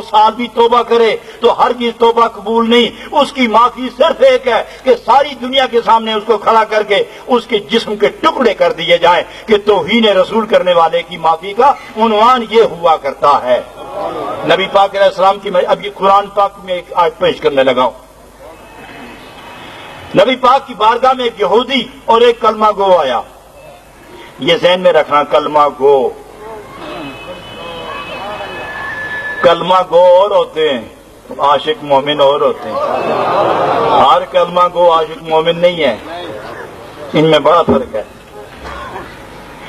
سال بھی توبہ کرے تو ہرگز توبہ قبول نہیں. اس کی معافی صرف ایک ہے کہ ساری دنیا کے سامنے اس کو کھڑا کر کے اس کے جسم کے ٹکڑے کر دیے جائیں کہ توہین رسول کرنے والے کی معافی کا عنوان یہ ہوا کرتا ہے. نبی پاک علیہ السلام کی میں اب یہ قرآن پاک میں ایک آیت پیش کرنے لگا ہوں. نبی پاک کی بارگاہ میں ایک یہودی اور ایک کلمہ گو آیا. یہ ذہن میں رکھنا, کلمہ گو اور ہوتے ہیں, عاشق مومن اور ہوتے ہیں. ہر کلمہ گو عاشق مومن نہیں ہے, ان میں بڑا فرق ہے.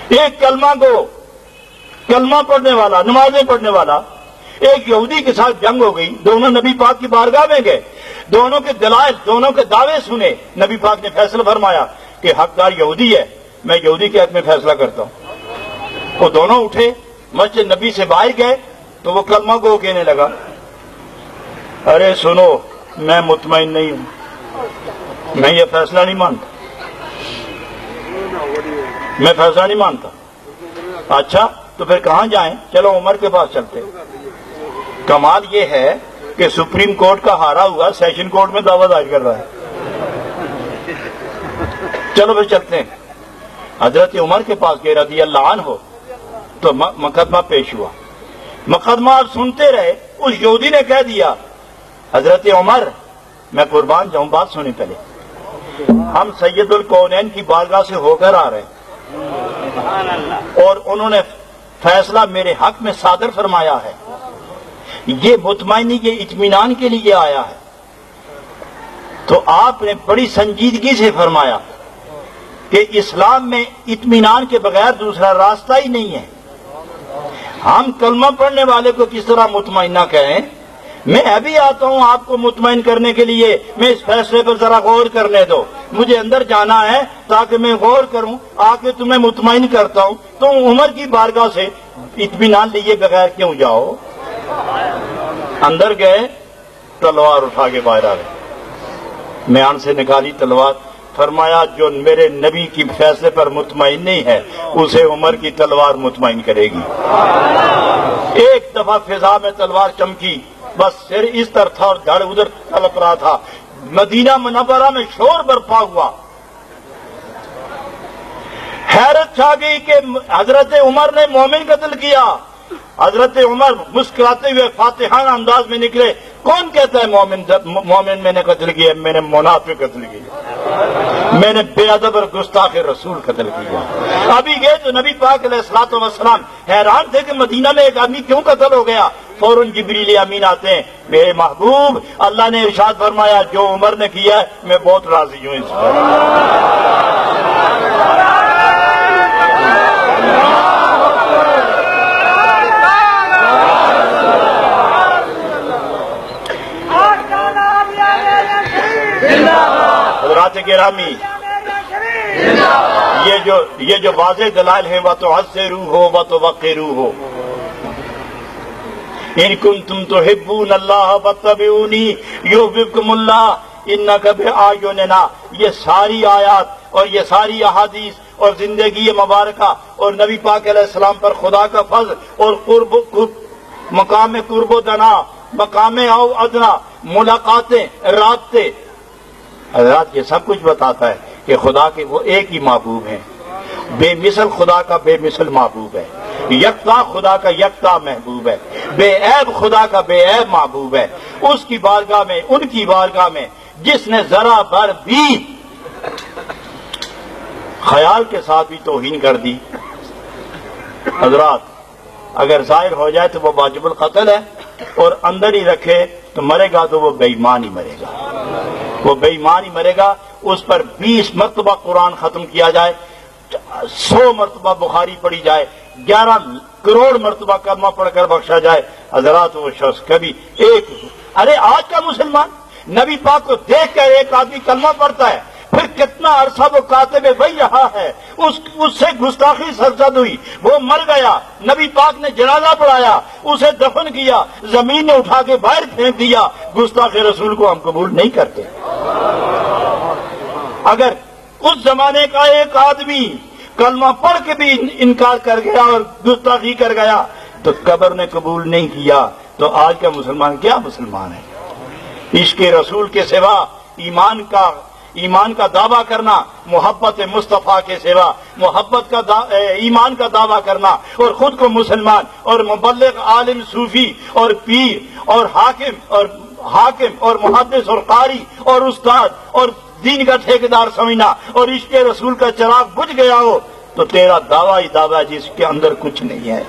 ایک کلمہ گو, کلمہ پڑھنے والا, نمازیں پڑھنے والا, ایک یہودی کے ساتھ جنگ ہو گئی. دونوں نبی پاک کی بارگاہ میں گئے, دونوں کے دلائل, دونوں کے دعوے سنے. نبی پاک نے فیصلہ فرمایا کہ حقدار یہودی ہے, میں یہودی کے حق میں فیصلہ کرتا ہوں. وہ دونوں اٹھے, مسجد نبی سے باہر گئے تو وہ کلمہ گو کہنے لگا, ارے سنو, میں مطمئن نہیں ہوں, میں یہ فیصلہ نہیں مانتا, میں فیصلہ نہیں مانتا. اچھا تو پھر کہاں جائیں؟ چلو عمر کے پاس چلتے. کمال یہ ہے کہ سپریم کورٹ کا ہارا ہوا سیشن کورٹ میں دعویٰ دائر کر رہا ہے. چلو پھر چلتے ہیں. حضرت عمر کے پاس گئے رضی اللہ عنہ, تو مقدمہ پیش ہوا. مقدمہ آپ سنتے رہے. اس یہودی نے کہہ دیا, حضرت عمر میں قربان جاؤں, بات سنیں پہلے, ہم سید الکونین کی بارگاہ سے ہو کر آ رہے ہیں اور انہوں نے فیصلہ میرے حق میں صادر فرمایا ہے. یہ مطمئنی, یہ اطمینان کے لیے آیا ہے. تو آپ نے بڑی سنجیدگی سے فرمایا کہ اسلام میں اطمینان کے بغیر دوسرا راستہ ہی نہیں ہے. ہم کلمہ پڑھنے والے کو کس طرح مطمئنہ کہیں؟ میں ابھی آتا ہوں آپ کو مطمئن کرنے کے لیے, میں اس فیصلے پر ذرا غور کرنے دو, مجھے اندر جانا ہے تاکہ میں غور کروں, آ کے تمہیں مطمئن کرتا ہوں. تم عمر کی بارگاہ سے اطمینان لیے بغیر کیوں جاؤ؟ اندر گئے, تلوار اٹھا کے باہر آ گئے, میان سے نکالی تلوار. فرمایا جو میرے نبی کی فیصلے پر مطمئن نہیں ہے اسے عمر کی تلوار مطمئن کرے گی. ایک دفعہ فضا میں تلوار چمکی, بس سر اس طرف تھا اور دھڑ ادھر تلپ رہا تھا. مدینہ منورہ میں شور برپا ہوا. حیرت چھا گئی کہ حضرت عمر نے مومن قتل کیا. حضرت عمر مسکراتے ہوئے فاتحانہ انداز میں نکلے, کون کہتا ہے مومن میں نے قتل کیا؟ میں نے منافق قتل کیا, میں نے بے ادب اور گستاخ رسول قتل کیا. ابھی گئے تو نبی پاک علیہ الصلوۃ والسلام حیران تھے کہ مدینہ میں ایک آدمی کیوں قتل ہو گیا. فوراً جبریل امین آتے ہیں, میرے محبوب اللہ نے ارشاد فرمایا جو عمر نے کیا ہے میں بہت راضی ہوں اس پر. حضرات گرامی, یہ جو واضح دلائل ہیں وہ تو حسرو ہو وہ تو وقرو ہو. ان کنتم تحبون اللہ فاتبعونی یحببکم اللہ انک بأعیننا. یہ ساری آیات اور یہ ساری احادیث اور زندگی مبارکہ اور نبی پاک علیہ السلام پر خدا کا فضل اور مقام قرب و دنا, مقام او ادنا, ملاقاتیں, رابطے, حضرات یہ سب کچھ بتاتا ہے کہ خدا کے وہ ایک ہی محبوب ہیں. بے مثل خدا کا بے مثل محبوب ہے, یکتا خدا کا یکتا محبوب ہے, بے عیب خدا کا بے عیب محبوب ہے. اس کی بارگاہ میں, ان کی بارگاہ میں جس نے ذرا بھر بھی خیال کے ساتھ بھی توہین کر دی, حضرات اگر ظاہر ہو جائے تو وہ واجب القتل ہے, اور اندر ہی رکھے تو مرے گا تو وہ بے ایمان ہی مرے گا, وہ بے ایمان ہی مرے گا. اس پر 20 مرتبہ قرآن ختم کیا جائے, 100 مرتبہ بخاری پڑھی جائے, 11 کروڑ مرتبہ کلمہ پڑھ کر بخشا جائے, حضرات وہ شخص کبھی ایک, ارے آج کا مسلمان نبی پاک کو دیکھ کر ایک آدمی کلمہ پڑھتا ہے, پھر کتنا عرصہ وہ کاتب وحی رہا ہے, اس سے گستاخی سرزد ہوئی, وہ مر گیا, نبی پاک نے جنازہ پڑھایا, اسے دفن کیا, زمین نے اٹھا کے باہر پھینک دیا. گستاخ رسول کو ہم قبول نہیں کرتے. اگر اس زمانے کا ایک آدمی کلمہ پڑھ کے بھی انکار کر گیا اور گستاخی کر گیا تو قبر نے قبول نہیں کیا, تو آج کا مسلمان کیا مسلمان ہے؟ عشق رسول کے سوا ایمان کا دعویٰ کرنا، محبت مصطفیٰ کے سوا محبت کا ایمان کا دعویٰ کرنا، اور خود کو مسلمان اور مبلغ، عالم، صوفی اور پیر اور حاکم اور محدث اور قاری اور استاد اور دین کا ٹھیکیدار سمجھنا، اور عشق رسول کا چراغ بجھ گیا ہو تو تیرا دعویٰ ہی دعویٰ جس کے اندر کچھ نہیں ہے۔